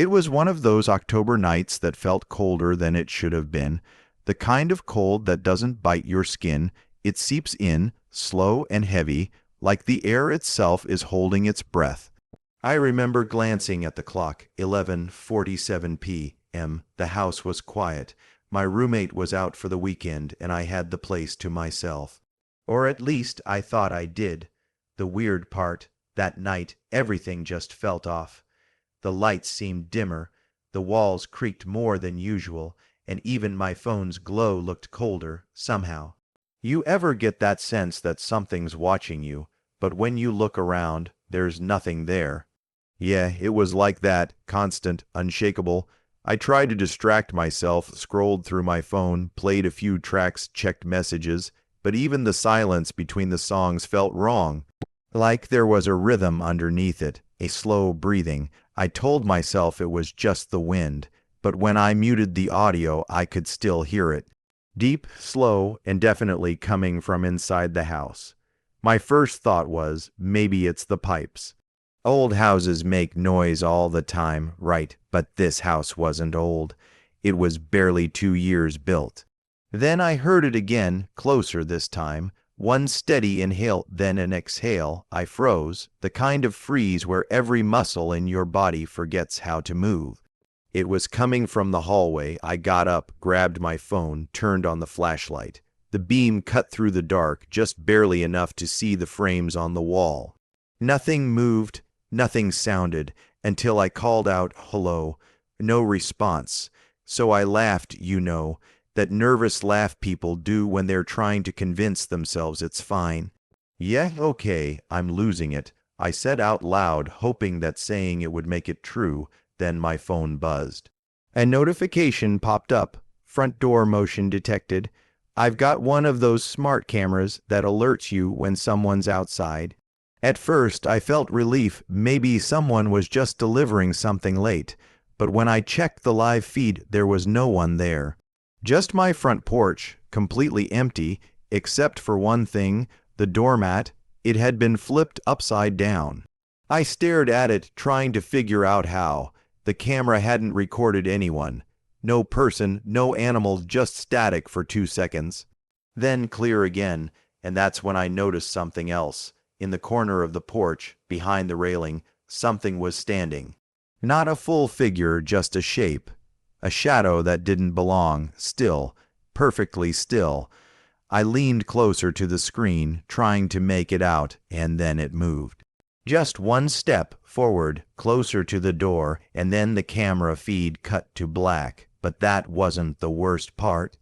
It was one of those October nights that felt colder than it should have been, the kind of cold that doesn't bite your skin. It seeps in, slow and heavy, like the air itself is holding its breath. I remember glancing at the clock, 11:47 p.m. The house was quiet. My roommate was out for the weekend, and I had the place to myself. Or at least I thought I did. The weird part, that night everything just felt off. The lights seemed dimmer, the walls creaked more than usual, and even my phone's glow looked colder, somehow. You ever get that sense that something's watching you, but when you look around, there's nothing there? Yeah, it was like that, constant, unshakable. I tried to distract myself, scrolled through my phone, played a few tracks, checked messages, but even the silence between the songs felt wrong. Like there was a rhythm underneath it, a slow breathing. I told myself it was just the wind, but when I muted the audio, I could still hear it. Deep, slow, and definitely coming from inside the house. My first thought was, maybe it's the pipes. Old houses make noise all the time, right, but this house wasn't old. It was barely 2 years built. Then I heard it again, closer this time. One steady inhale, then an exhale. I froze, the kind of freeze where every muscle in your body forgets how to move. It was coming from the hallway. I got up, grabbed my phone, turned on the flashlight. The beam cut through the dark, just barely enough to see the frames on the wall. Nothing moved, nothing sounded, until I called out, "Hello." No response. So I laughed, that nervous laugh people do when they're trying to convince themselves it's fine. "Yeah, okay, I'm losing it," I said out loud, hoping that saying it would make it true. Then my phone buzzed. A notification popped up. Front door motion detected. I've got one of those smart cameras that alerts you when someone's outside. At first, I felt relief. Maybe someone was just delivering something late. But when I checked the live feed, there was no one there. Just my front porch, completely empty, except for one thing, the doormat. It had been flipped upside down. I stared at it, trying to figure out how. The camera hadn't recorded anyone. No person, no animal, just static for 2 seconds. Then clear again, and that's when I noticed something else. In the corner of the porch, behind the railing, something was standing. Not a full figure, just a shape. A shadow that didn't belong, still, perfectly still. I leaned closer to the screen, trying to make it out, and then it moved. Just one step forward, closer to the door, and then the camera feed cut to black. But that wasn't the worst part.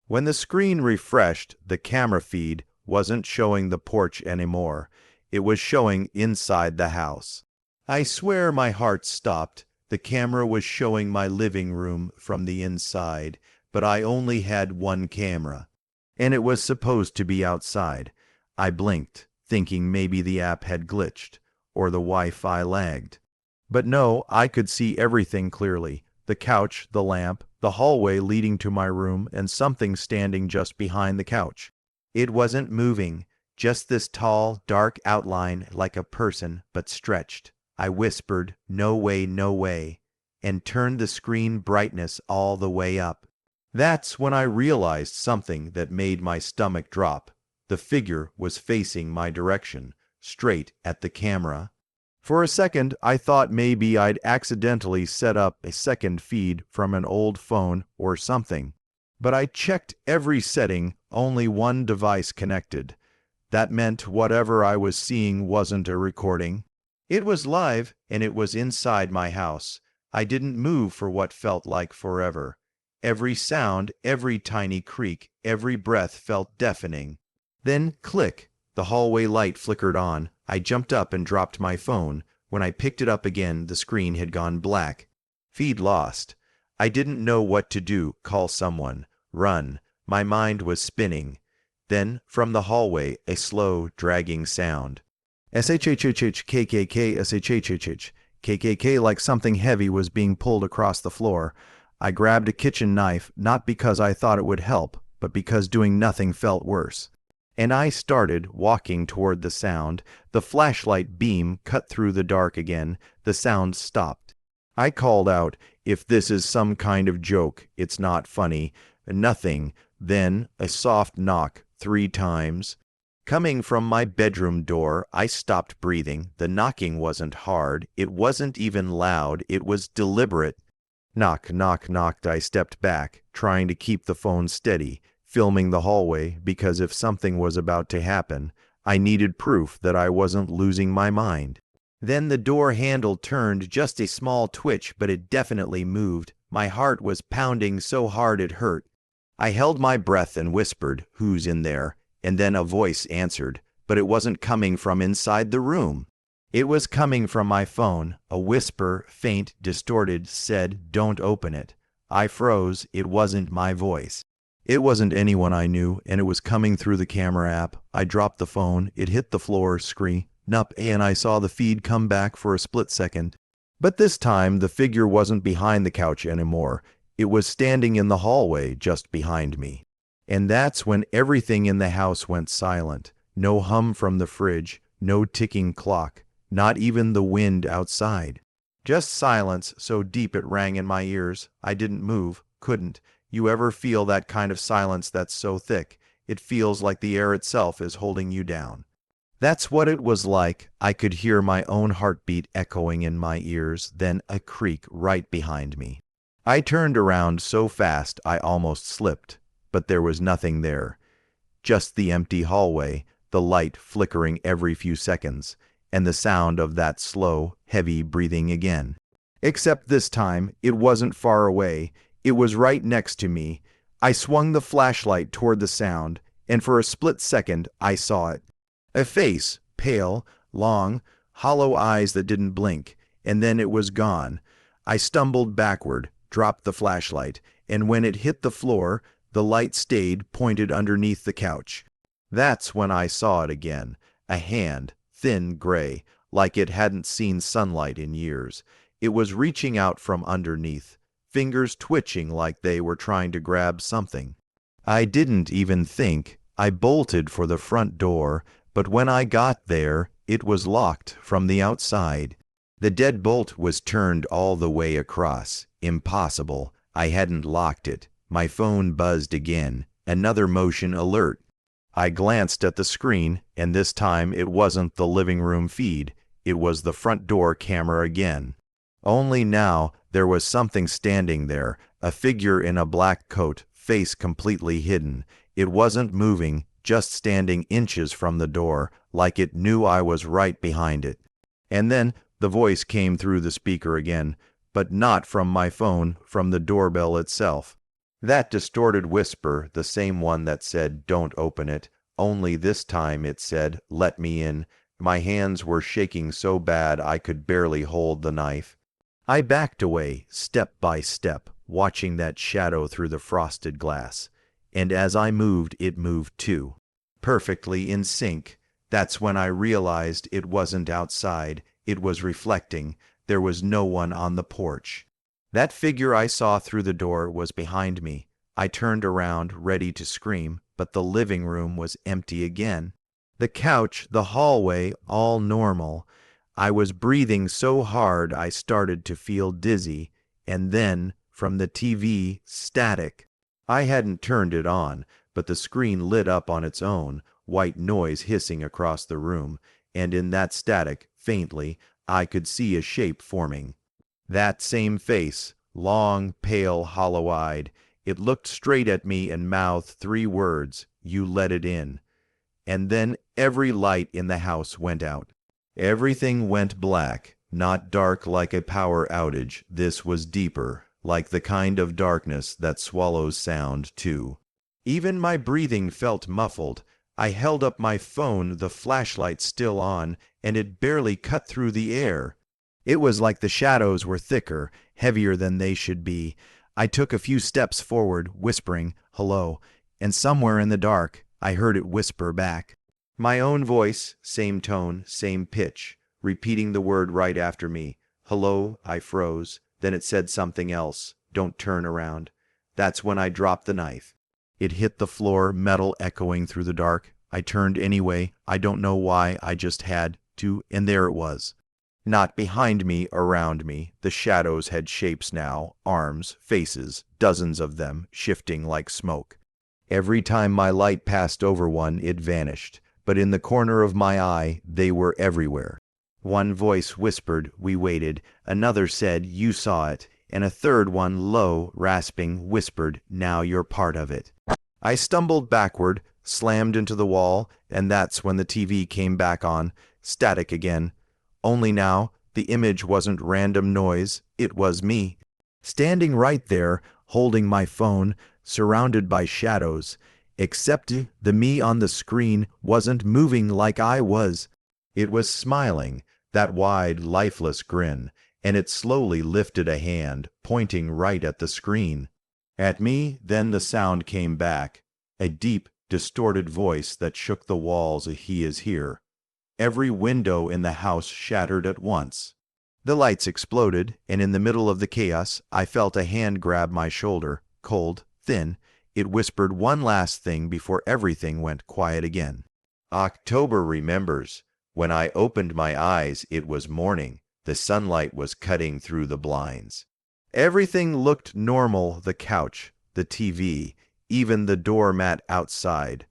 When the screen refreshed, the camera feed wasn't showing the porch anymore. It was showing inside the house. I swear my heart stopped. The camera was showing my living room from the inside, but I only had one camera. And it was supposed to be outside. I blinked, thinking maybe the app had glitched, or the Wi-Fi lagged. But no, I could see everything clearly. The couch, the lamp, the hallway leading to my room, and something standing just behind the couch. It wasn't moving, just this tall, dark outline like a person, but stretched. I whispered, "No way, no way," and turned the screen brightness all the way up. That's when I realized something that made my stomach drop. The figure was facing my direction, straight at the camera. For a second, I thought maybe I'd accidentally set up a second feed from an old phone or something. But I checked every setting, only one device connected. That meant whatever I was seeing wasn't a recording. It was live, and it was inside my house. I didn't move for what felt like forever. Every sound, every tiny creak, every breath felt deafening. Then, click, the hallway light flickered on. I jumped up and dropped my phone. When I picked it up again, the screen had gone black. Feed lost. I didn't know what to do, call someone, run. My mind was spinning. Then, from the hallway, a slow, dragging sound. SHHHHKKK SHHHH. KKK like something heavy was being pulled across the floor. I grabbed a kitchen knife, not because I thought it would help, but because doing nothing felt worse. And I started walking toward the sound. The flashlight beam cut through the dark again. The sound stopped. I called out, "If this is some kind of joke, it's not funny." Nothing. Then a soft knock 3 times. Coming from my bedroom door, I stopped breathing. The knocking wasn't hard. It wasn't even loud. It was deliberate. Knock, knock, knocked. I stepped back, trying to keep the phone steady, filming the hallway, because if something was about to happen, I needed proof that I wasn't losing my mind. Then the door handle turned, just a small twitch, but it definitely moved. My heart was pounding so hard it hurt. I held my breath and whispered, "Who's in there?" And then a voice answered, but it wasn't coming from inside the room. It was coming from my phone. A whisper, faint, distorted, said, "Don't open it." I froze. It wasn't my voice. It wasn't anyone I knew, and it was coming through the camera app. I dropped the phone. It hit the floor, up, and I saw the feed come back for a split second. But this time, the figure wasn't behind the couch anymore. It was standing in the hallway just behind me. And that's when everything in the house went silent. No hum from the fridge, no ticking clock, not even the wind outside. Just silence so deep it rang in my ears. I didn't move, couldn't. You ever feel that kind of silence that's so thick, it feels like the air itself is holding you down? That's what it was like. I could hear my own heartbeat echoing in my ears, then a creak right behind me. I turned around so fast I almost slipped, but there was nothing there. Just the empty hallway, the light flickering every few seconds, and the sound of that slow, heavy breathing again. Except this time, it wasn't far away. It was right next to me. I swung the flashlight toward the sound, and for a split second I saw it. A face, pale, long, hollow eyes that didn't blink, and then it was gone. I stumbled backward, dropped the flashlight, and when it hit the floor, the light stayed pointed underneath the couch. That's when I saw it again. A hand, thin gray, like it hadn't seen sunlight in years. It was reaching out from underneath, fingers twitching like they were trying to grab something. I didn't even think. I bolted for the front door, but when I got there, it was locked from the outside. The deadbolt was turned all the way across. Impossible. I hadn't locked it. My phone buzzed again. Another motion alert. I glanced at the screen, and this time it wasn't the living room feed. It was the front door camera again. Only now there was something standing there, a figure in a black coat, face completely hidden. It wasn't moving, just standing inches from the door, like it knew I was right behind it. And then the voice came through the speaker again, but not from my phone, from the doorbell itself. That distorted whisper, the same one that said, "Don't open it," only this time it said, "Let me in." My hands were shaking so bad I could barely hold the knife. I backed away, step by step, watching that shadow through the frosted glass. And as I moved, it moved too. Perfectly in sync. That's when I realized it wasn't outside. It was reflecting. There was no one on the porch. That figure I saw through the door was behind me. I turned around, ready to scream, but the living room was empty again. The couch, the hallway, all normal. I was breathing so hard I started to feel dizzy, and then, from the TV, static. I hadn't turned it on, but the screen lit up on its own, white noise hissing across the room, and in that static, faintly, I could see a shape forming. That same face, long, pale, hollow-eyed. It looked straight at me and mouthed 3 words, "You let it in." And then every light in the house went out. Everything went black, not dark like a power outage. This was deeper, like the kind of darkness that swallows sound, too. Even my breathing felt muffled. I held up my phone, the flashlight still on, and it barely cut through the air. It was like the shadows were thicker, heavier than they should be. I took a few steps forward, whispering, "Hello," and somewhere in the dark, I heard it whisper back. My own voice, same tone, same pitch, repeating the word right after me. "Hello," I froze. Then it said something else. "Don't turn around." That's when I dropped the knife. It hit the floor, metal echoing through the dark. I turned anyway. I don't know why, I just had to, and there it was. Not behind me, around me. The shadows had shapes now, arms, faces, dozens of them, shifting like smoke. Every time my light passed over one, it vanished, but in the corner of my eye, they were everywhere. One voice whispered, "We waited." Another said, "You saw it." And a third one, low, rasping, whispered, "Now you're part of it." I stumbled backward, slammed into the wall, and that's when the TV came back on, static again. Only now, the image wasn't random noise, it was me. Standing right there, holding my phone, surrounded by shadows. Except the me on the screen wasn't moving like I was. It was smiling, that wide, lifeless grin, and it slowly lifted a hand, pointing right at the screen. At me, then the sound came back, a deep, distorted voice that shook the walls. "He is here." Every window in the house shattered at once. The lights exploded, and in the middle of the chaos, I felt a hand grab my shoulder, cold, thin. It whispered one last thing before everything went quiet again. October remembers. When I opened my eyes, it was morning. The sunlight was cutting through the blinds. Everything looked normal, the couch, the TV, even the doormat outside.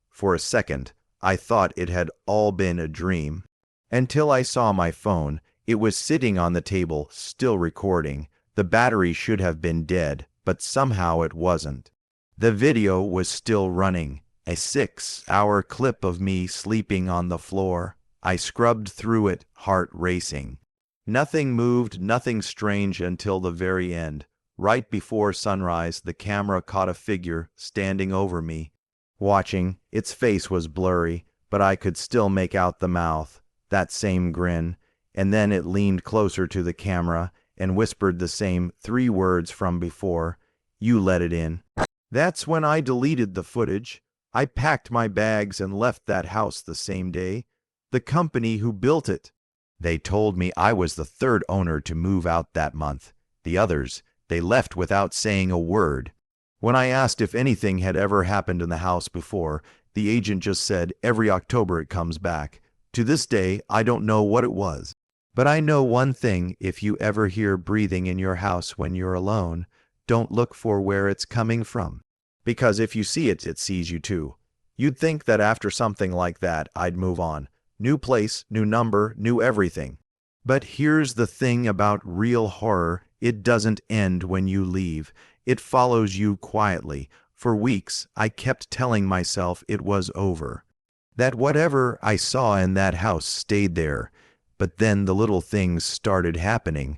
For a second, I thought it had all been a dream. Until I saw my phone. It was sitting on the table, still recording. The battery should have been dead, but somehow it wasn't. The video was still running, a 6-hour clip of me sleeping on the floor. I scrubbed through it, heart racing. Nothing moved, nothing strange until the very end. Right before sunrise, the camera caught a figure standing over me. Watching, its face was blurry, but I could still make out the mouth, that same grin. And then it leaned closer to the camera and whispered the same 3 words from before, "You let it in." That's when I deleted the footage. I packed my bags and left that house the same day. The company who built it. They told me I was the 3rd owner to move out that month. The others, they left without saying a word. When I asked if anything had ever happened in the house before, the agent just said every October it comes back. To this day, I don't know what it was. But I know one thing: if you ever hear breathing in your house when you're alone, don't look for where it's coming from. Because if you see it, it sees you too. You'd think that after something like that, I'd move on. New place, new number, new everything. But here's the thing about real horror: it doesn't end when you leave. It follows you quietly. For weeks, I kept telling myself it was over. That whatever I saw in that house stayed there. But then the little things started happening.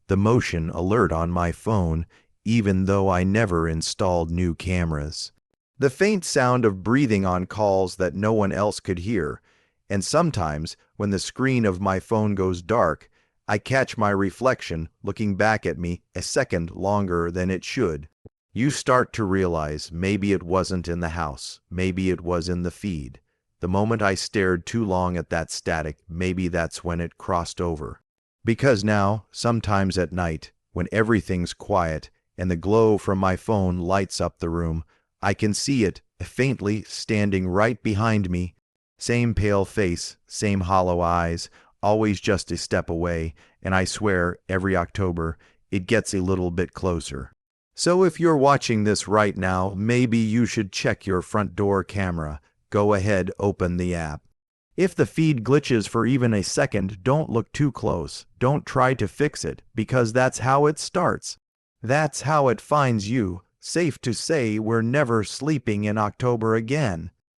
The motion alert on my phone, even though I never installed new cameras. The faint sound of breathing on calls that no one else could hear. And sometimes, when the screen of my phone goes dark, I catch my reflection looking back at me a second longer than it should. You start to realize maybe it wasn't in the house, maybe it was in the feed. The moment I stared too long at that static, maybe that's when it crossed over. Because now, sometimes at night, when everything's quiet and the glow from my phone lights up the room, I can see it, faintly, standing right behind me. Same pale face, same hollow eyes, always just a step away, and I swear, every October, it gets a little bit closer. So if you're watching this right now, maybe you should check your front door camera. Go ahead, open the app. If the feed glitches for even a second, don't look too close. Don't try to fix it, because that's how it starts. That's how it finds you. Safe to say we're never sleeping in October again.